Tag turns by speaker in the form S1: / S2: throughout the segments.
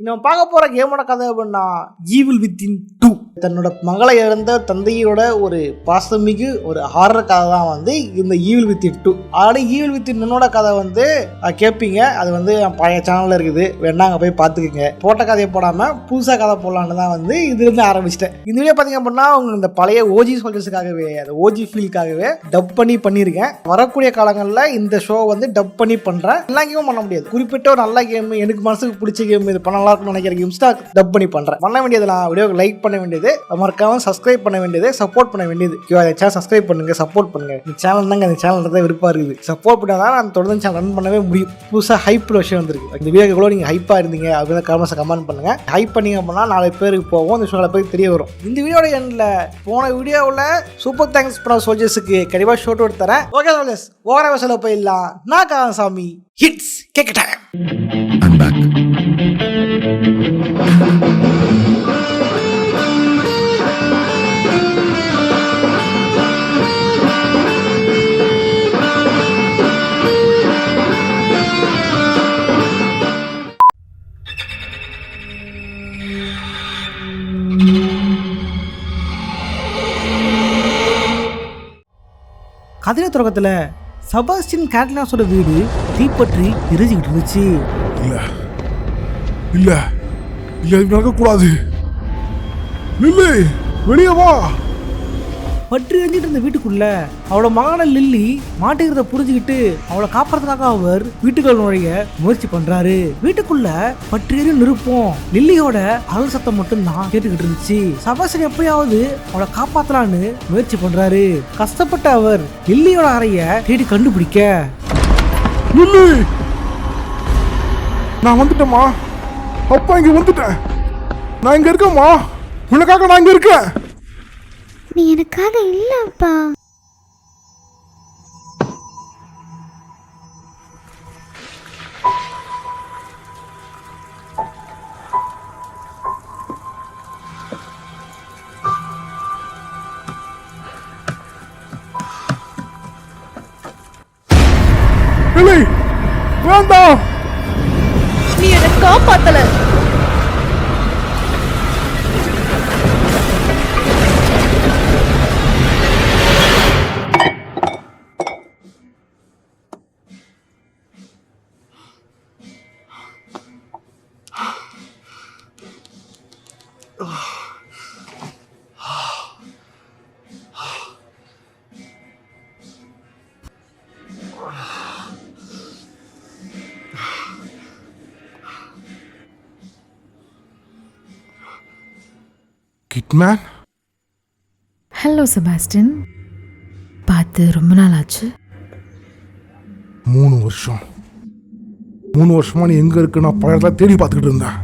S1: நம்ம பார்க்க போற கேமோட கதை அப்படின்னா ஈவில் வித்தின் 2. தன்னோட மகளை இழந்த தந்தையோட ஒரு பாசமிகு ஒரு ஹாரர் கதை தான் வந்து இந்த evil within 2. Already evil within 1 கதை வந்து கேட்பீங்க, அது வந்து பழைய சேனல்ல இருக்குது, வேணா அங்கே போய் பார்த்துக்குங்க. போட்ட கதையை போடாம புதுசாக கதை போடலான்னு தான் வந்து இதுலேருந்து ஆரம்பிச்சிட்டேன். இந்த வீடியோ பார்த்தீங்க அப்படின்னா அவங்க இந்த பழைய ஓஜி சோல்ஜர்ஸுக்காகவே, அந்த ஓஜி ஃபீல்டுக்காகவே டப் பண்ணியிருக்கேன். வரக்கூடிய காலங்களில் இந்த ஷோ வந்து டப் பண்ணுறேன். எல்லா கேமும் பண்ண முடியாது, குறிப்பிட்ட ஒரு நல்ல கேம், எனக்கு மனசுக்கு பிடிச்ச கேம், இது பண்ண நல்லா இருக்கும்னு நினைக்கிற கேம்ஸ் தான் டப் பண்றேன். பண்ண வேண்டியதுலாம் வீடியோக்கு லைக் பண்ண வேண்டியது, மறக்காம சப்ஸ்கிரைப் பண்ண வேண்டியது, சப்போர்ட் பண்ண வேண்டியது. சேனல் சப்ஸ்கிரைப் பண்ணுங்க, சப்போர்ட் பண்ணுங்க. இந்த சேனல் தாங்க, இந்த சேனல் தான் விருப்பம் இருக்குது. சப்போர்ட் பண்ணா தான் நான் தொடர்ந்து சேனல் ரன் பண்ணவே முடியும். புதுசாக ஹைப் விஷயம் வந்திருக்கு. இந்த வீடியோக்கு கூட நீங்க ஹைப்பா இருந்தீங்க அப்படின்னா கமெண்ட் பண்ணுங்க. ஹைப் பண்ணீங்க அப்படின்னா 4 பேருக்கு போவோம், இந்த ஷோல போய் தெரிய வரும். இந்த வீடியோட எண்ட்ல போன வீடியோவில் சூப்பர் தேங்க்ஸ் பண்ண சோல்ஜர்ஸுக்கு கண்டிப்பா ஷோட் அவுட் தரேன். ஓகே சோல்ஜர்ஸ், ஓவர வசல போயிடலாம். நான் காசாமி ஹிட்ஸ் கேட்கட்டேன்.
S2: I'm back.
S1: கதிரை தொடக்கத்தில் செபாஸ்டியன் கேட்லாஸோட வீடு தீப்பற்றி எரிஞ்சுக்கிட்டு இருந்துச்சு.
S2: இல்ல இல்ல இல்ல, இது நடக்கக்கூடாது. லில்லி வெளியே வா.
S1: பற்றி எரிஞ்சிட்டு இருந்த வீட்டுக்குள்ள அவளோட மகன லில்லி மாட்டுகிறத புரிஞ்சுக்கிட்டு அவளை காப்பாறதுக்காக அவர் வீட்டுக்குள்ள நுழைய முயற்சி பண்றாரு. வீட்டுக்குள்ள பற்றி எரி நிருப்போம் லில்லியோட அகல் சத்தம் மட்டும் தான் கேட்டுக்கிட்டு இருந்துச்சு. செபாஸ்டியன் எப்படியாவது அவளை காப்பாத்தலான்னு முயற்சி பண்றாரு. கஷ்டப்பட்ட அவர் லில்லியோட அறைய தேடி கண்டுபிடிக்க,
S2: லில்லி நான் வந்துட்டேம்மா, அப்பா இங்க வந்துட்டேன், நான் இங்க இருக்கேம்மா, உனக்காக நான் இங்க இருக்கேன்.
S3: நீ எனக்காக இல்ல அப்பா.
S2: லில்லி வேண்டாம்,
S3: நீ என்ன காப்பாத்தல.
S2: கிட்மேன்.
S4: ஹலோ செபாஸ்டியன், பார்த்து ரொம்ப நாள் ஆச்சு.
S2: 3 வருஷமா நீ எங்க இருக்கு? நான் பல இடத்துல தேடி பார்த்துக்கிட்டு இருந்தேன்.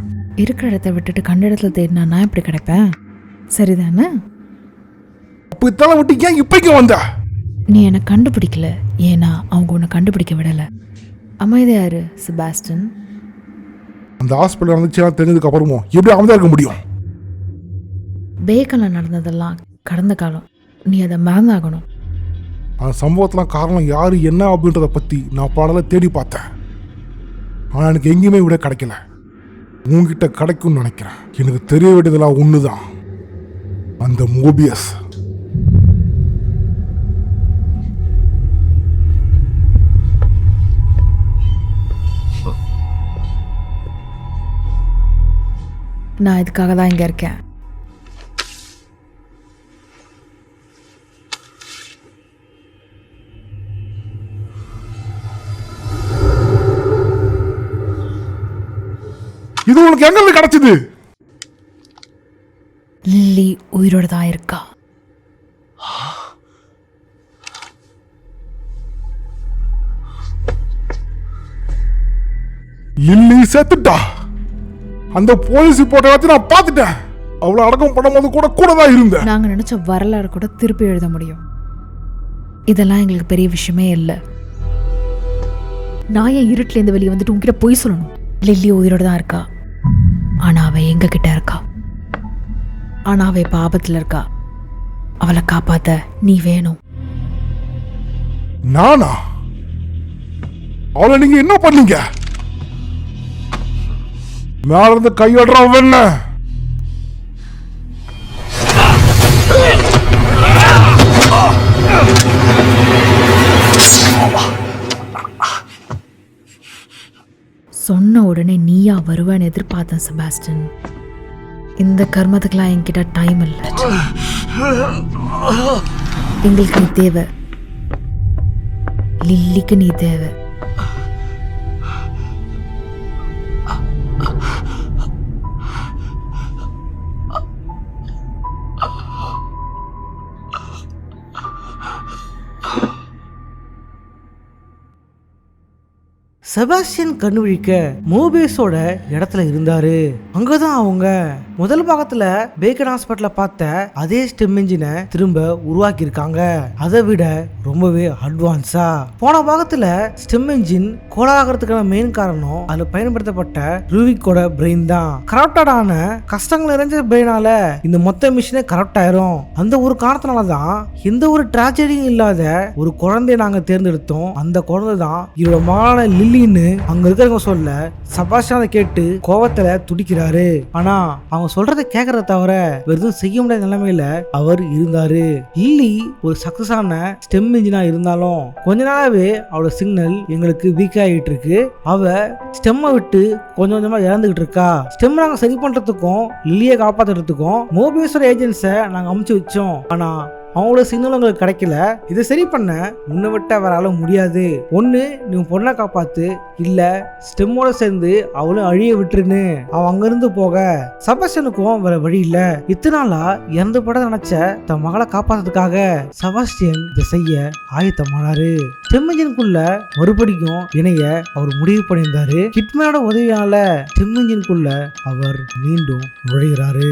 S4: இருக்கிற இடத்த விட்டுட்டு கண்ட இடத்துல தேடினா நான் எப்படி கிடைப்பேன்? சரிதானே?
S2: அப்போ இத்தனை விட்டு ஏன் இப்பைக்கு வந்த?
S4: நீ என்னை கண்டுபிடிக்கல, ஏன்னா அவங்க உன்னை கண்டுபிடிக்க விடலை. அமைதியாரு செபாஸ்டியன்.
S2: அந்த ஹாஸ்பிட்டல் வந்துச்சுன்னா தெரிஞ்சதுக்கு அப்புறமும் எப்படி அமைதியா இருக்க முடியும்?
S4: பேக்கனில் நடந்ததெல்லாம் கடந்த காலம், நீ அதை மறந்தாகணும்.
S2: அந்த சம்பவத்தெலாம் காரணம் யார் என்ன அப்படின்றத பற்றி நான் பாடலை தேடி பார்த்தேன். ஆனால் எனக்கு எங்கேயுமே விட கிடைக்கல. உங்ககிட்ட கிடைக்கும்னு நினைக்கிறேன். எனக்கு தெரிய வேண்டியதெல்லாம் ஒன்று தான், அந்த மோபியஸ்.
S4: நான் இதுக்காக தான் இங்கே இருக்கேன்.
S2: இது உனக்கு எங்க கிடைச்சது?
S4: லில்லி உயிரோட தான் இருக்கா.
S2: லில்லி செத்துட்டா. அந்த போலீஸ் போட்டோ வச்சு நான் பார்த்துட்டேன். அவளை அடக்கம் பண்ணும்போது கூட தான் இருந்தேன்.
S4: நாங்க நினைச்ச வரலாறு கூட திருப்பி எழுத முடியும். இதெல்லாம் எங்களுக்கு பெரிய விஷயமே இல்லை. நான் என் இருட்டிலேருந்து வெளியே வந்துட்டு உங்ககிட்ட போய் சொல்லணும். லில்லி உயிரோட தான் இருக்கா, ஆனா அவ எங்க கிட்ட இருக்கா. ஆனா அவ இப்ப ஆபத்துல இருக்கா. அவளை காப்பாத்த நீ வேணும்.
S2: நானா? அவளை நீங்க என்ன பண்ணீங்க? மேல இருந்து கையடுறான் வெண்ண.
S4: சொன்ன உடனே நீயா வருவேன்னு எதிர்பார்த்தேன் செபாஸ்டியன். இந்த கர்மத்துக்கெல்லாம் என்கிட்ட டைம் இல்லை. எங்களுக்கு நீ தேவை, லில்லிக்கு நீ தேவை.
S1: செபாஸ்டியன் கண்டுபிடிக்க மோபேஸோட இடத்துல இருந்தாரு. அங்கதான் அவங்க முதல் பாகத்துல பேக்கன் ஹாஸ்பிட்டல பார்த்த அதே ஸ்டெம் இன்ஜினை திரும்ப உருவாக்கி இருக்காங்க. அதை விட ரொம்பவே அட்வான்ஸா. போன பாகத்துல ஸ்டெம் இன்ஜின் கோலாகிறதுக்கான மெயின் காரணம் அதுல பயன்படுத்தப்பட்ட ரூவிக்கோட பிரெயின் தான். கரப்டடான கஷ்டங்கள் நிறைஞ்ச பிரெயினால இந்த மொத்த மிஷினே கரப்ட் ஆயிரும். அந்த ஒரு காரணத்தினாலதான் எந்த ஒரு டிராஜடியும் இல்லாத ஒரு குழந்தைய நாங்க தேர்ந்தெடுத்தோம். அந்த குழந்தை தான் இவரோட மகளான லில்லின்னு அங்க இருக்கிறவங்க சொல்ல செபாஸ்டியன் அதை கேட்டு கோவத்துல துடிக்கிறாரு. ஆனா அவங்க சொல்றதை கேட்கறத தவிர வெறும் செய்ய முடியாத நிலைமையில அவர் இருந்தாரு. லில்லி ஒரு சக்சஸ் ஆன ஸ்டெம் இன்ஜினா இருந்தாலும் கொஞ்ச நாளாவே அவளோட சிக்னல் எங்களுக்கு வீக் ஆகிட்டு இருக்கு. அவ ஸ்டெம்மை விட்டு கொஞ்சம் கொஞ்சமா இறந்துகிட்டு இருக்கா. ஸ்டெம் நாங்க சரி பண்றதுக்கும் லில்லியை காப்பாத்துறதுக்கும் மோபியஸோட ஏஜென்ட்ஸை நாங்க அமுச்சு வச்சோம். ஆனா அவங்களோட சிக்னல் உங்களுக்கு கிடைக்கல. இதை சரி பண்ண முன்ன விட்ட அவரால முடியாது. ஒண்ணு நீ பொண்ணை காப்பாத்து, இல்ல ஸ்டெம்மோட சேர்ந்து அவளும் அழிய விட்டுருன்னு அவன் அங்கிருந்து போக செபாஸ்டியனுக்கும் வேற வழி இல்ல. இத்தனை நாளா இறந்து பட நினைச்ச தன் மகளை காப்பாத்துறதுக்காக செபாஸ்டியன் இதை செய்ய ஆயத்தமானாரு. ஸ்டெம் இன்ஜினுக்குள்ள மறுபடியும் இணைய அவர் முடிவு பண்ணியிருந்தாரு. கிட்மேனோட உதவியால ஸ்டெம் இன்ஜினுக்குள்ள அவர் மீண்டும் நுழைகிறாரு.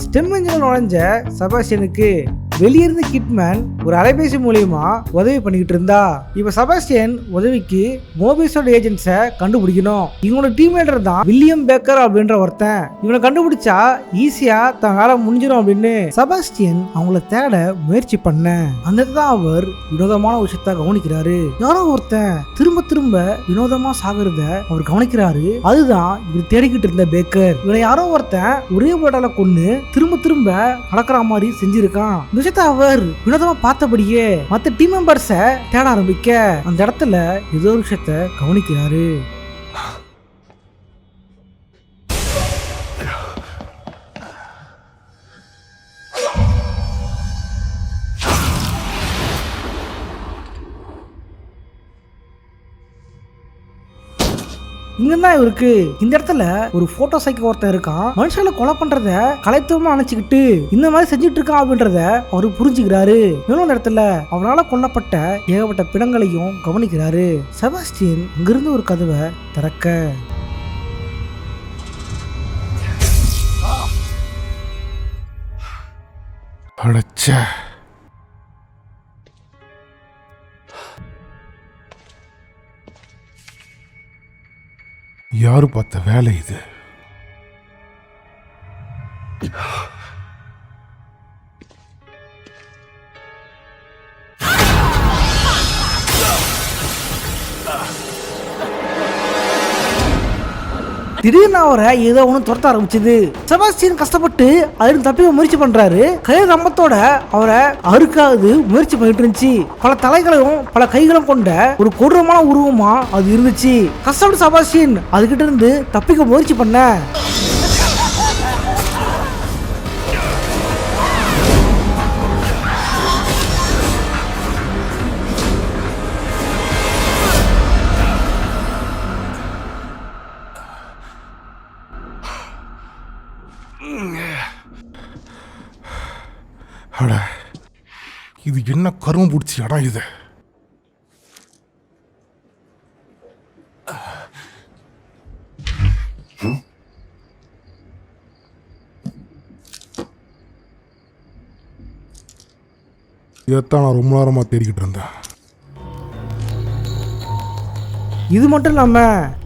S1: ஸ்டெம் இன்ஜினில் நுழைஞ்ச செபாஸ்டியனுக்கு வெளியிருந்து கிட்மேன் ஒரு அலைபேசி மூலியமா உதவி பண்ணிக்கிட்டு இருந்தா. இப்ப செபாஸ்டியன் உதவிக்கு மோபிஸோட ஏஜென்ட்ஸை கண்டுபிடிக்கணும். இவங்களோட டீம் லீடர் தான் வில்லியம் பேக்கர் அப்படின்ற ஒருத்தன். இவனை கண்டுபிடிச்சா ஈஸியா தன் வேலை முடிஞ்சிடும் அப்படின்னு செபாஸ்டியன் அவங்கள தேட முயற்சி பண்ண அந்த தான் அவர் வினோதமான விஷயத்த கவனிக்கிறாரு. யாரோ ஒருத்தன் திரும்ப திரும்ப வினோதமா சாகுறத அவர் கவனிக்கிறாரு. அதுதான் இவர் தேடிக்கிட்டு இருந்த பேக்கர். இவனை யாரோ ஒருத்தன் ஒரே போட்டால கொண்டு திரும்ப திரும்ப நடக்கிற மாதிரி செஞ்சிருக்கான். அவர் வினோதமா பார்த்தபடியே மற்ற டீம் மெம்பர்ஸ தேட ஆரம்பிக்க அந்த இடத்துல ஏதோ ஒரு விஷயத்தை கவனிக்கிறாரு. இங்கதான் இவருக்கு இந்த இடத்துல ஒரு போட்டோ சைக்கிள் ஒருத்தன் இருக்கான். மனுஷங்களை கொலை பண்றத கலைத்துவமா நினைச்சுக்கிட்டு இந்த மாதிரி செஞ்சுட்டு இருக்கான் அப்படின்றத அவரு புரிஞ்சுக்கிறாரு. இன்னொரு இடத்துல அவனால கொல்லப்பட்ட ஏகப்பட்ட பிணங்களையும் கவனிக்கிறாரு. செபாஸ்டியன் அங்கிருந்து ஒரு கதவை திறக்க
S2: அடச்சே, யாரு பார்த்த வேலை இது?
S1: திடீர்னு அவரை ஏதோ ஒன்று துரத்த ஆரம்பிச்சது. செபாஸ்டியன் கஷ்டப்பட்டு அதில் தப்பிக்க முயற்சி பண்றாரு. கயிறு ரம்பத்தோட அவரை அறுக்காது முயற்சி பண்ணிட்டு இருந்துச்சு. பல தலைகளையும் பல கைகளும் கொண்ட ஒரு கொடூரமான உருவமா அது இருந்துச்சு. கஷ்டப்பட்டு செபாஸ்டியன் அதுகிட்ட இருந்து தப்பிக்க முயற்சி பண்ண
S2: அட, இது என்ன கருமம் பிடிச்சி இடம் இது? இதைத்தான் நான் ரொம்ப நேரமாக தேடிக்கிட்டு இருந்தேன்.
S1: இது மட்டும் இல்லாம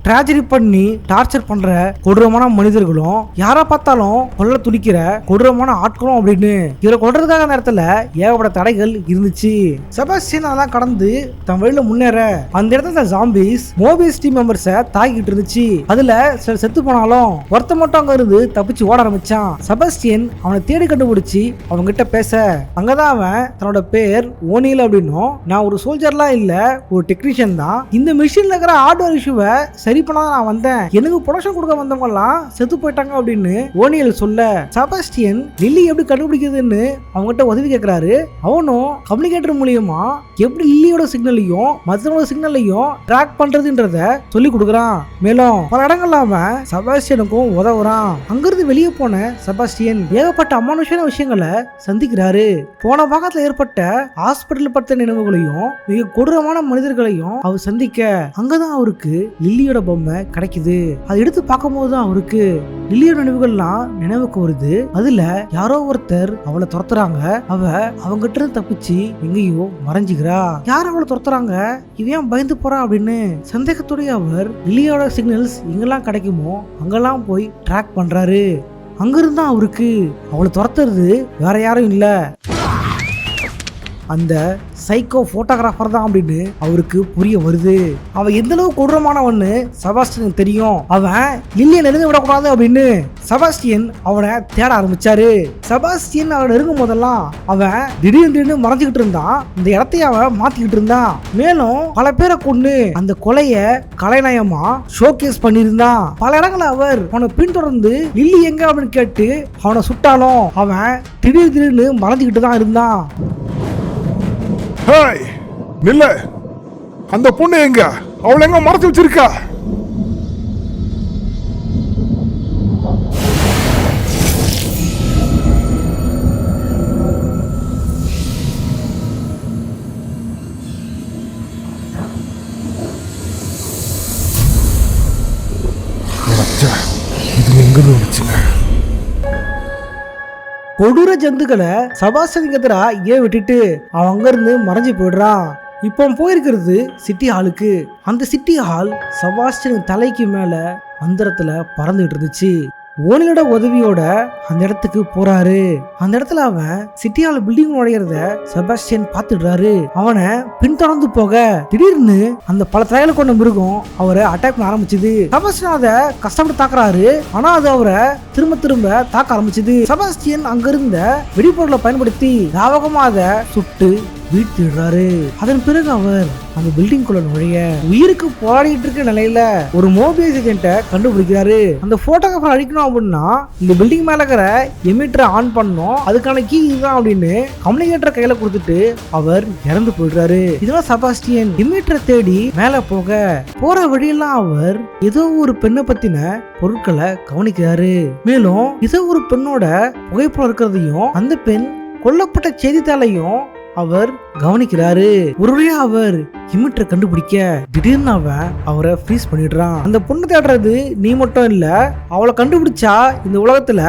S1: ட்ராஜடி பண்ணி டார்ச்சர் பண்ற கொடூரமான மனிதர்களும் யாரை பார்த்தாலும் கொல்ல துடிக்கிற கொடூரமான ஆட்களும் அப்படின்னு இவரை கொல்றதுக்காக நேரத்துல ஏகப்பட்ட தடைகள் இருந்துச்சு. செபாஸ்டியன் அதெல்லாம் கடந்து தன் வழியில முன்னேற அந்த இடத்துல ஜாம்பிஸ் மோபியஸ் டீம் மெம்பர்ஸை தாக்கிட்டு இருந்துச்சு. அதுல சில செத்து போனாலும் ஒருத்த மட்டும் அங்க இருந்து தப்பிச்சு ஓட ஆரம்பிச்சான். செபாஸ்டியன் அவனை தேடி கண்டுபிடிச்சு அவங்க கிட்ட பேச அங்கதான் அவன் தன்னோட பேர் ஓனில் அப்படின்னும் நான் ஒரு சோல்ஜர்லாம் இல்ல ஒரு டெக்னீஷியன் தான், இந்த மிஷின்ல இருக்கிற ஹார்ட்வேர் இஷ்யூவை சரி பண்ண நான் வந்தேன், எனக்கு ப்ரொடக்ஷன் கொடுக்க வந்தவங்க எல்லாம் செத்து போயிட்டாங்க அப்படின்னு ஓனியல் சொல்ல செபாஸ்டியன் லில்லி எப்படி கண்டுபிடிக்கிறதுன்னு அவங்ககிட்ட உதவி கேட்கிறாரு. அவனும் கம்யூனிகேட்டர் மூலியமா எப்படி லில்லியோட சிக்னலையும் மற்றவங்களோட சிக்னலையும் ட்ராக் பண்றதுன்றத சொல்லி கொடுக்குறான். மேலும் பல இடங்கள்ல அவன் செபாஸ்டியனுக்கும் உதவுறான். அங்கிருந்து வெளியே போன செபாஸ்டியன் ஏகப்பட்ட அமானுஷமான விஷயங்களை சந்திக்கிறாரு. போன பாகத்துல ஏற்பட்ட ஹாஸ்பிட்டல் பட்ட நினைவுகளையும் மிக கொடூரமான மனிதர்களையும் அவர் சந்திக்க அங்கதான் அவருக்கு லில்லியோட பொம்மை கிடைக்குது. அதை எடுத்து பார்க்கும் போதுதான் அவருக்கு லில்லியோட நினைவுகள்லாம் நினைவுக்கு வருது. அதுல யாரோ ஒருத்தர் அவளை துரத்துறாங்க. அவ அவங்கிட்ட இருந்து தப்பிச்சு எங்கேயோ மறைஞ்சுக்கிறா. யார் அவளை துரத்துறாங்க, இவன் பயந்து போறா அப்படின்னு சந்தேகத்துடைய அவர் லில்லியோட சிக்னல்ஸ் எங்கெல்லாம் கிடைக்குமோ அங்கெல்லாம் போய் ட்ராக் பண்றாரு. அங்கிருந்தா அவருக்கு அவளை துரத்துறது வேற யாரும் இல்ல, அந்த சைக்கோ போட்டோகிராஃபர் தான் அப்படின்னு அவருக்கு புரிய வருது. அவன் எந்த அளவு கொடூரமானவன்னு செபாஸ்டியனுக்கு தெரியும். அவன் லில்லியை நெருங்க விடக்கூடாது அப்படின்னு செபாஸ்டியன் அவனை தேட ஆரம்பிச்சாரு. செபாஸ்டியன் அவனை நெருங்கும் போதெல்லாம் அவன் திடீர்னு மறைஞ்சுக்கிட்டு இருந்தான். இந்த இடத்தையும் அவன் மாத்திக்கிட்டு இருந்தான். மேலும் பல பேரை கொண்டு அந்த கொலைய கலைநயமா ஷோகேஸ் பண்ணியிருந்தான். பல இடங்களை அவர் அவனை பின்தொடர்ந்து லில்லி எங்க அப்படின்னு கேட்டு அவனை சுட்டாலும் அவன் திடீர்னு மறைஞ்சுக்கிட்டு தான் இருந்தான்.
S2: ஹேய் நில்ல, அந்த பொண்ணு எங்க? அவளை எங்க மறைச்சு வச்சிருக்கா? இது எங்க வந்துச்சுங்க?
S1: கொடூர ஜந்துக்களை செபாஸ்டியனுக்கு எதிராக ஏன் விட்டுட்டு அவன் அங்கிருந்து மறைஞ்சு போயிடுறான். இப்போ போயிருக்கிறது சிட்டி ஹாலுக்கு. அந்த சிட்டி ஹால் செபாஸ்டியன் தலைக்கு மேல அந்தரத்துல பறந்துட்டு இருந்துச்சு. ஓனியோட உதவியோட அந்த இடத்துக்கு போறாரு. அந்த இடத்துல அவன் சிட்டியால பில்டிங் நுழையிறத செபாஸ்டியன் பாத்துடுறாரு. அவனை பின்தொடர்ந்து போக திடீர்னு அந்த பல தலைகளை கொண்ட மிருகம் அவரை அட்டாக் பண்ண ஆரம்பிச்சுது. செபாஸ்டியன் அதை கஷ்டப்பட்டு தாக்குறாரு. ஆனா அது அவரை திரும்ப திரும்ப தாக்க ஆரம்பிச்சுது. செபாஸ்டியன் அங்கிருந்த வெடிபொருளை பயன்படுத்தி லாவகமா அதை சுட்டு வீழ்த்திடுறாரு. அதன் பிறகு அவர் அந்த பில்டிங் குள்ள நுழைய உயிருக்கு போராடிட்டு இருக்க நிலையில ஒரு மோபியஸ் ஏஜென்ட்டை கண்டுபிடிக்கிறாரு. அந்த போட்டோகிராஃபர் அடிக்கணும் அப்படின்னா இந்த பில்டிங் மேல இருக்கிற எமிட்டரை ஆன் பண்ணணும், அதுக்கான கீ இதுதான் அப்படின்னு கம்யூனிகேட்டர் கையில கொடுத்துட்டு அவர் இறந்து போயிடுறாரு. இதெல்லாம் செபாஸ்டியன் எமிட்டரை தேடி மேல போற வழியெல்லாம் அவர் ஏதோ ஒரு பெண்ணை பத்தின பொருட்களை கவனிக்கிறாரு. மேலும் ஏதோ ஒரு பெண்ணோட புகைப்படம் இருக்கிறதையும் அந்த பெண் கொல்லப்பட்ட செய்தித்தாளையும் அவர் கவனிக்கிறாரு. ஒருவரையா அவர் எமிட்டரை கண்டுபிடிக்க திடீர்னு அவன் அவரை ஃப்ரீஸ் பண்ணிடுறான். அந்த பொண்ணு தேடுறது நீ மட்டும் இல்ல, அவளை கண்டுபிடிச்சா இந்த உலகத்துல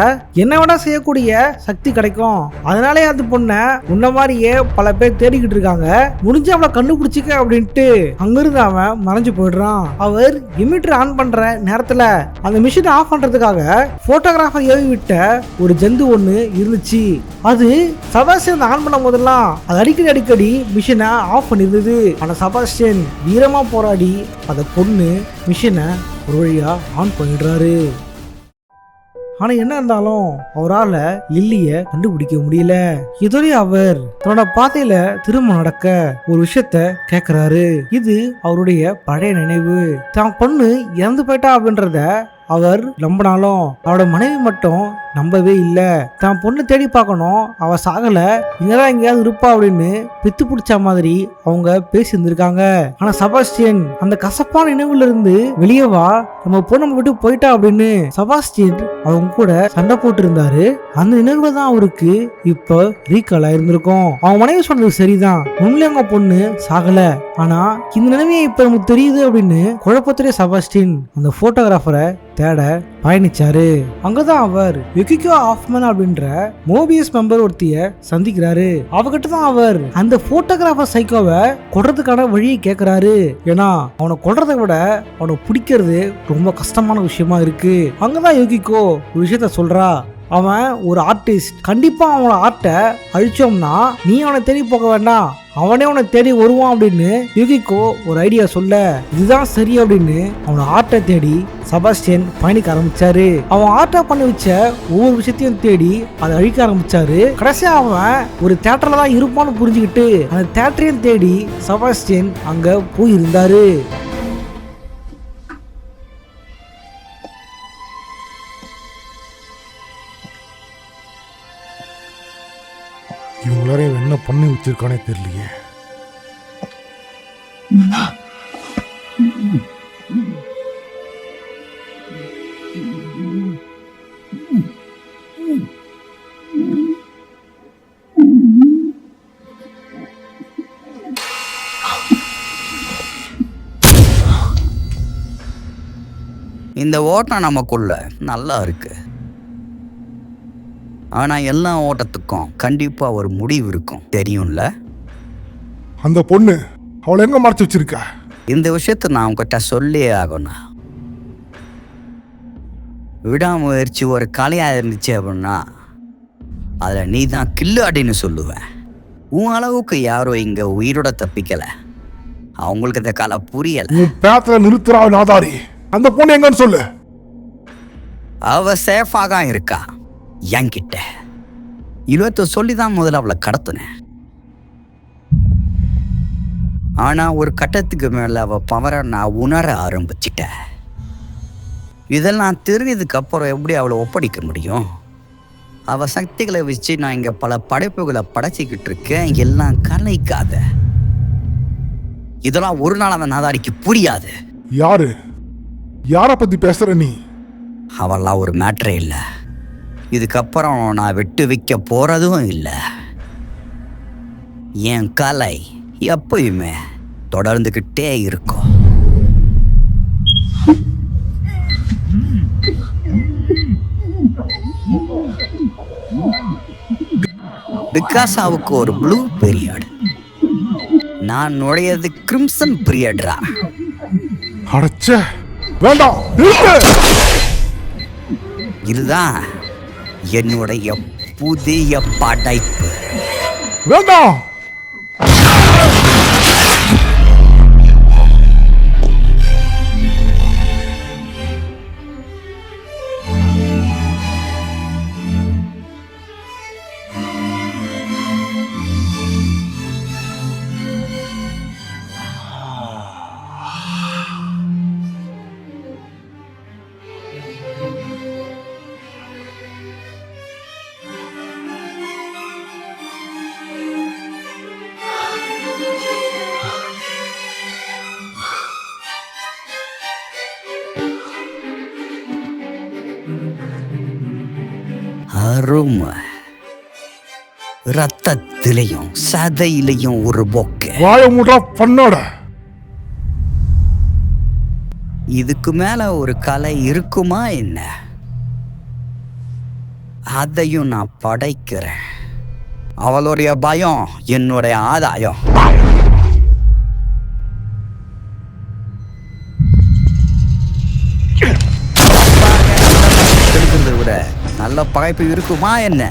S1: என்ன வேணா செய்யக்கூடிய சக்தி கிடைக்கும். அதனாலே அந்த பொண்ணை உன்ன மாதிரியே பல பேர் தேடிக்கிட்டு இருக்காங்க, முடிஞ்சு அவளை கண்டுபிடிச்சிக்க அப்படின்ட்டு அங்கிருந்து அவன் மறைஞ்சு போயிடுறான். அவர் எமிட்டர் ஆன் பண்ற நேரத்துல அந்த மிஷினை ஆஃப் பண்றதுக்காக போட்டோகிராஃபர் ஏவி விட்ட ஒரு ஜந்து ஒண்ணு இருந்துச்சு. அது செபாஸ்டியன் ஆன் பண்ணும் போதெல்லாம் அது அடிக்கடி மிஷினை ஆஃப் பண்ணிருந்தது. ஆனா செபாஸ்டியன் வீரமா போராடி அதை பொண்ணு மிஷினை ஒரு வழியா ஆன் பண்ணிடுறாரு. ஆனா என்ன இருந்தாலும் அவரால் லில்லிய கண்டுபிடிக்க முடியல. இதோடய அவர் தன்னோட பாதையில திரும்ப நடக்க ஒரு விஷயத்த கேக்குறாரு. இது அவருடைய பழைய நினைவு. தான் பொண்ணு இறந்து போயிட்டா அப்படின்றத அவர் நம்பினாலும் அவரோட மனைவி மட்டும் நம்பவே இல்லை. தான் பொண்ணு தேடி பார்க்கணும், அவ சாகல, இங்கதான் எங்கேயாவது இருப்பா அப்படின்னு பித்து பிடிச்ச மாதிரி அவங்க பேசி இருந்திருக்காங்க. ஆனா செபாஸ்டியன் அந்த கசப்பான நினைவுல இருந்து வெளியே வா, நம்ம பொண்ணு விட்டு போயிட்டா அப்படின்னு செபாஸ்டியன் அவங்க கூட சண்டை போட்டு இருந்தாரு. அந்த நினைவுல தான் அவருக்கு இப்ப ரீகால் ஆயிருந்திருக்கும். அவங்க மனைவி சொன்னது சரிதான், உண்மையிலே அவங்க பொண்ணு சாகல, ஆனா இந்த நிலைமையை இப்ப நமக்கு தெரியுது அப்படின்னு குழப்பத்திலே செபாஸ்டியன் அந்த போட்டோகிராஃபரை தேட பயணிச்சாரு. அங்கதான் அவர் யுகிகோ ஆஃப்மன் அப்படின்ற மோபியஸ் மெம்பர் ஒருத்திய சந்திக்கிறாரு. அவகிட்ட தான் அவர் அந்த போட்டோகிராஃபர் சைக்கோவை கொல்றதுக்கான வழியை கேட்கிறாரு. ஏன்னா அவனை கொல்றதை விட அவனை பிடிக்கிறது ரொம்ப கஷ்டமான விஷயமா இருக்கு. அங்கதான் யுகிகோ ஒரு விஷயத்த சொல்றா. அவன் ஒரு ஆர்டிஸ்ட், கண்டிப்பா அவனோட ஆர்ட்டை அழிச்சோம்னா நீ அவனை தேடி போக வேண்டாம், அவனே உன்னை தேடி வருவான் அப்படின்னு யுகிகோ ஒரு ஐடியா சொல்ல, இதுதான் சரி அப்படின்னு அவனோட ஆர்ட்டை தேடி செபாஸ்டியன் பயணிக்க ஆரம்பிச்சாரு. அவன் ஆர்ட்டை பண்ணி வச்ச ஒவ்வொரு விஷயத்தையும் தேடி அதை அழிக்க ஆரம்பிச்சாரு. கடைசியா அவன் ஒரு தியேட்டர்ல தான் இருப்பான்னு புரிஞ்சுக்கிட்டு அந்த தியேட்டரையும் தேடி செபாஸ்டியன் அங்க போயிருந்தாரு.
S2: இவங்களாரையும் என்ன பண்ணி வச்சிருக்கானே தெரியலையே.
S5: இந்த ஓட்டம் நமக்குள்ள நல்லா இருக்கு. ஆனா எல்லா ஓட்டத்துக்கும் கண்டிப்பா ஒரு முடிவு இருக்கும், தெரியும்ல?
S2: அந்த பொண்ணு அவளை எங்க மறைச்சு வச்சிருக்க?
S5: இந்த விஷயத்த நான் உங்ககிட்ட சொல்லியே ஆகணும். விடாமுயற்சி ஒரு கலையா இருந்துச்சு அப்படின்னா அதுல நீ தான் கில்லாடின்னு சொல்லுவேன். உன் அளவுக்கு யாரும் இங்க உயிரோட தப்பிக்கல. அவங்களுக்கு இந்த கலை புரியல.
S2: உன் பேத்துல நிறுத்துறா நாதாரி. அந்த பொண்ணு எங்கன்னு சொல்லு.
S5: அவ சேஃபாக தான் இருக்கா என்கிட்ட. இழுவத்தை சொல்லிதான் முதல்ல அவளை கடத்தினேன். ஆனா ஒரு கட்டத்துக்கு மேல அவ பவரை நான் உணர ஆரம்பிச்சிட்டேன். இதெல்லாம் தெரிஞ்சதுக்கு அப்புறம் எப்படி அவளை ஒப்படைக்க முடியும்? அவ சக்திகளை வச்சு நான் இங்க பல படைப்புகளை படைச்சிக்கிட்டு இருக்கேன். எல்லாம் கலைக்காத. இதெல்லாம் ஒரு நாள் அவன் நாதாரிக்கு புரியாது.
S2: யாரு? யார பத்தி பேசுற நீ?
S5: அவெல்லாம் ஒரு மேட்ரே இல்லை. இதுக்கப்புறம் நான் விட்டு வைக்க போறதும் இல்லை. என் கலை எப்பயுமே தொடர்ந்துகிட்டே இருக்கும். பிகாசாவுக்கு ஒரு ப்ளூ பீரியட், நான் நுழையது கிரிம்சன் பீரியட்ரா.
S2: அடச்ச வேண்டாம்,
S5: இதுதான் என்னுடைய புதிய படைப்பு.
S2: வேண்டாம்.
S5: அருமை. ரத்தத்திலையும் சதையிலையும் ஒரு பொக்கை.
S2: வாய மூடா பண்ணோட.
S5: இதுக்கு மேல ஒரு கலை இருக்குமா என்ன? அதையும் நான் படைக்கிறேன். அவளுடைய பயம் என்னுடைய ஆதாயம். விட நல்ல பகைப்பு இருக்குமா என்ன?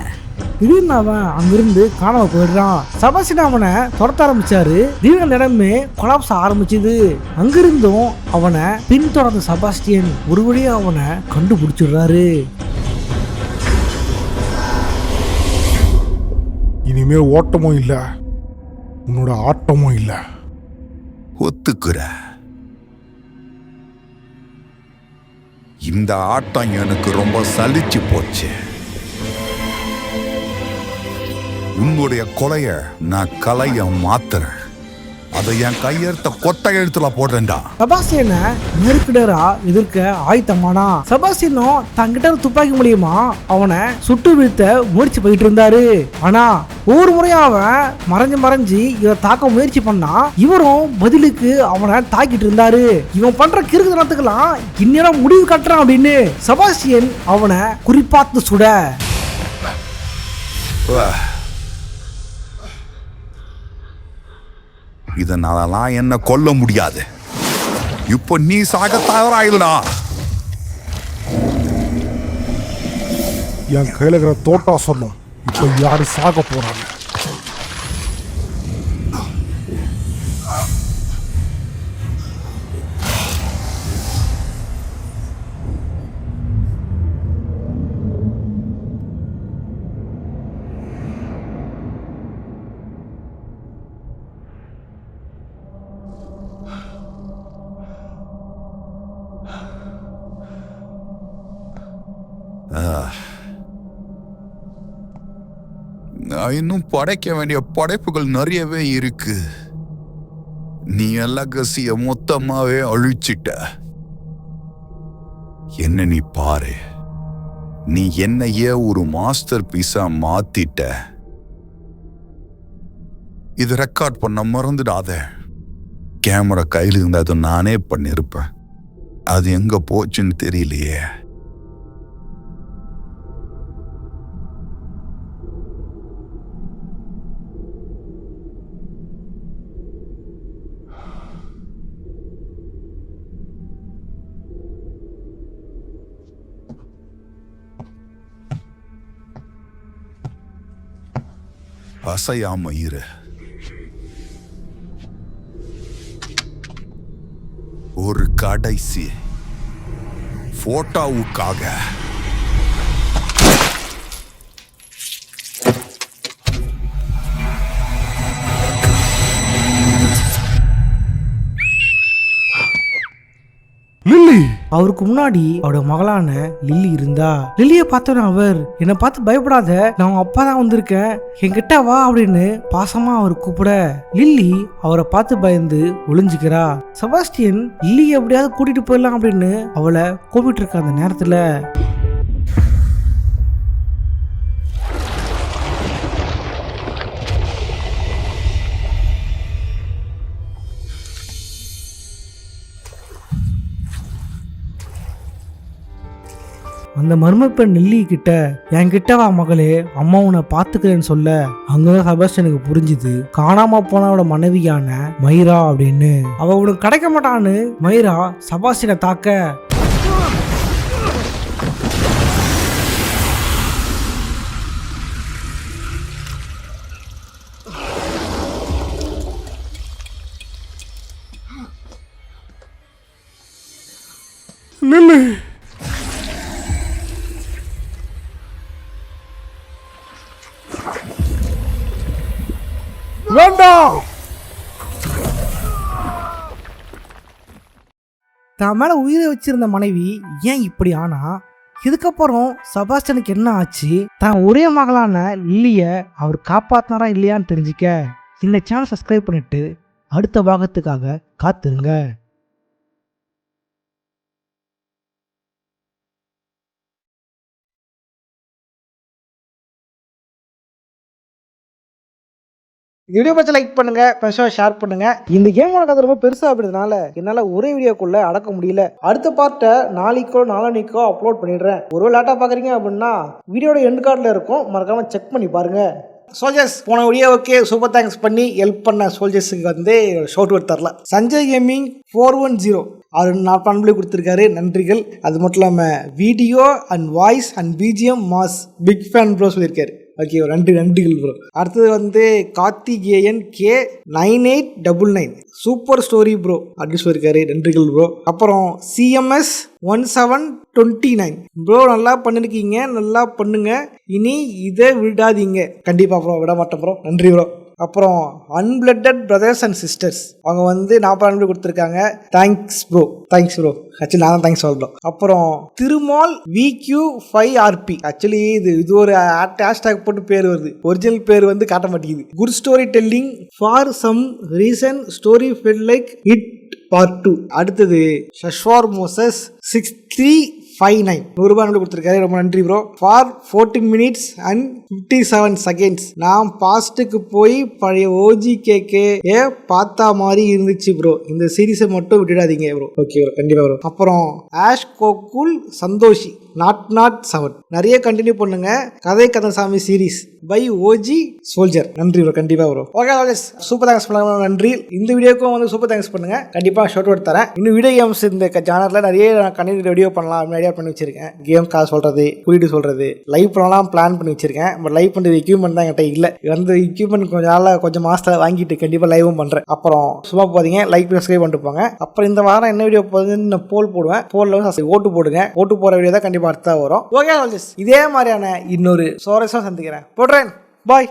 S1: திடீர்னு அவன் அங்கிருந்து காணாம போயிடுறான். செபாஸ்டியன் அவனை துரத்த ஆரம்பிச்சாரு. திடீர்னு அந்த இடமே கொலாப்ஸ் ஆரம்பிச்சுது. அங்கிருந்தும் அவனை பின்தொடர்ந்த செபாஸ்டியன் ஒரு வழியா அவனை கண்டுபிடிச்சிடுறாரு.
S2: இனிமே ஓட்டமும் இல்லை, உன்னோட ஆட்டமும் இல்லை.
S6: ஒத்துக்கிற. இந்த ஆட்டம் எனக்கு ரொம்ப சலிச்சு போச்சு. உன்னுடைய கொலைய நான் கலைய மாத்துறேன். அதை என் கையெழுத்த கொட்டை எழுத்துல போடுறேன்டா.
S1: செபாஸ்டியனை நெருக்கிடரா எதிர்க்க ஆயத்தமானா. செபாஸ்டியனும் தங்கிட்ட துப்பாக்கி மூலியமா அவனை சுட்டு வீழ்த்த முயற்சி போயிட்டு இருந்தாரு. ஆனா ஒவ்வொரு முறையும் அவன் மறைஞ்சு இவரை தாக்க முயற்சி பண்ணா, இவரும் பதிலுக்கு அவனை தாக்கிட்டு இருந்தாரு. இவன் பண்ற கிறுக்குத்தனத்துக்கெல்லாம் இந்நேரம் முடிவு கட்டுறான் அப்படின்னு செபாஸ்டியன் அவனை குறிப்பாத்து சுட.
S6: இதனாலலாம் என்ன கொல்ல முடியாது. இப்போ நீ சாக தயாராயிடா.
S2: என் கையில் இருக்கிற தோட்டா சொன்னோம். இப்போ யாரு சாக போறாங்க?
S6: நான் இன்னும் படைக்க வேண்டிய படைப்புகள் நிறையவே இருக்கு. நீ லெகசிய மொத்தமாவே அழிச்சிட்ட. என்ன நீ பாரு, நீ என்னையே ஒரு மாஸ்டர் பீஸா மாத்திட்ட. இது ரெக்கார்ட் பண்ண மறந்துடாத. கேமரா கையில் இருந்தா நானே பண்ணிருப்பேன். அது எங்க போச்சுன்னு தெரியலையே. அசையாம இரு. ஒரு கடைசி போட்டோவுக்காக.
S2: லில்லி!
S1: அவருக்கு முன்னாடி அவரோட மகளான லில்லி இருந்தா. லில்லியை பார்த்தோன்னு அவர் என்னை பார்த்து பயப்படாத, நான் உங்க அப்பா தான் வந்திருக்கேன், என்கிட்ட வா அப்படின்னு பாசமா அவர் கூப்பிட லில்லி அவரை பார்த்து பயந்து ஒளிஞ்சுக்கிறா. செபாஸ்டியன் லில்லியை எப்படியாவது கூட்டிட்டு போயிடலாம் அப்படின்னு அவளை கூப்பிட்டு இருக்க அந்த நேரத்துல அந்த மர்ம பெண் லில்லி கிட்ட, என்கிட்ட வா மகளே, அம்மா உன்னை பாத்துக்கிறேன்னு சொல்ல, அங்கதான் செபாஸ்டியனுக்கு புரிஞ்சுது காணாம போனவளோட மனைவியான மைரா அப்படின்னு. அவ உனக்கு கிடைக்க மாட்டான்னு மைரா செபாஸ்டியனை தாக்க
S2: லில்லி! வேண்டாம்!
S1: தான் மேல உயிரை வச்சிருந்த மனைவி ஏன் இப்படி ஆனா? இதுக்கப்புறம் செபாஸ்டியனுக்கு என்ன ஆச்சு? தான் ஒரே மகளான லில்லிய அவர் காப்பாத்தினாரா இல்லையான்னு தெரிஞ்சுக்க இந்த சேனல் சப்ஸ்கிரைப் பண்ணிட்டு அடுத்த பாகத்துக்காக காத்துருங்க. வீடியோ பற்றி லைக் பண்ணுங்க, பெருசாக ஷேர் பண்ணுங்க. இந்த கேமோட கதை ரொம்ப பெருசா அப்படின்றதுனால என்னால ஒரே வீடியோக்குள்ள அடக்க முடியல. அடுத்த பார்ட்டை நாளைக்கோ நாளானிக்கோ அப்லோட் பண்ணிடுறேன். ஒருவேளை லேட்டா பாக்குறீங்க அப்படின்னா வீடியோட எண்ட் கார்டில் இருக்கும், மறக்காம செக் பண்ணி பாருங்க. சோல்ஜர்ஸ் போன வீடியோவுக்கு சூப்பர் தேங்க்ஸ் பண்ணி ஹெல்ப் பண்ண சோல்ஜர்ஸுக்கு வந்து ஷவுட் அவுட் தரல. சஞ்சய் கேமிங் 410 அவர் நான் பண்புல கொடுத்துருக்காரு, நன்றிகள். அது மட்டும் இல்லாமல் video and voice and BGM mass big fan bro சொல்லியிருக்காரு. ஓகே நன்றிகள் ப்ரோ. அடுத்தது வந்து Karthikeyan K9899 super story bro அப்படின்னு சொல்லியிருக்காரு. நன்றிகள் ப்ரோ. அப்புறம் CMS 1729 ப்ரோ நல்லா பண்ணிருக்கீங்க, நல்லா பண்ணுங்க, இனி இதை விடாதீங்க. கண்டிப்பா ப்ரோ, விட மாட்டேன் ப்ரோ. நன்றி ப்ரோ. அப்புறம் அன்பிளட்டட் பிரதர்ஸ் அண்ட் சிஸ்டர்ஸ் அவங்க வந்து 40 அன்பு கொடுத்துருக்காங்க. Thanks bro. ஆக்சுவலி நான் தான் தேங்க்ஸ் சொல்கிறோம். அப்புறம் திருமால் VQ5RP ஆக்சுவலி இது ஒரு ஹேஷ்டாக் போட்டு பேர் வருது, ஒரிஜினல் பேர் வந்து காட்ட மாட்டேங்குது. Good storytelling for some reason story fell like it part 2. அடுத்தது ஷஷ்வார் மோசஸ் 6359 100 கொடுத்துருக்காரு. ரொம்ப நன்றி ப்ரோ. ஃபார் 14 minutes and 57 seconds நான் பாஸ்ட்டுக்கு போய் பழைய OGKK பார்த்தா மாதிரி இருந்துச்சு ப்ரோ. இந்த சீரீஸை மட்டும் விட்டுடாதீங்க ப்ரோ. ஓகே ப்ரோ, கண்டிப்பாக ப்ரோ. அப்புறம் ஆஷ் கோகுல் சந்தோஷி 007 நிறைய கண்டினியூ பண்ணுங்க, கதை Kandasamy series by OG soldier. நன்றி ப்ரோ, கண்டிப்பாக ப்ரோ. ஓகே சூப்பர் தேங்க்ஸ் பண்ண நன்றி. இந்த வீடியோக்கும் வந்து சூப்பர் தேங்க்ஸ் பண்ணுங்க, கண்டிப்பாக ஷார்ட் அவுட் தரேன். இன்னும் வீடியோ கேம்ஸ் இந்த சேனலில் நிறைய கண்டினியூ வீடியோ பண்ணலாம் ஐடியா பண்ணி வச்சிருக்கேன். கேம் காசு சொல்றது, குறியீடு சொல்றது, லைவ் பண்ணலாம் பிளான் பண்ணி வச்சிருக்கேன். பட் லைவ் பண்ணுறது எக்யூப்மெண்ட் தான் என்கிட்ட இல்லை. அந்த எக்யூப்மெண்ட் கொஞ்சம் மாசத்துல வாங்கிட்டு கண்டிப்பாக லைவும் பண்றேன். அப்புறம் சும்மா போதீங்க, லைக் சப்ஸ்கிரைப் பண்ணிட்டு போங்க. அப்புறம் இந்த வாரம் என்ன வீடியோ போகுதுன்னு போல் போடுவேன். போல்ல வந்து ஓட்டு போடுங்க. ஓட்டு போற வீடியோ தான் கண்டிப்பாக அடுத்தா வரும். ஓகே, இதே மாதிரியான இன்னொரு சுவாரஸ்யம் சந்திக்கிறேன். போடுறேன். பாய்.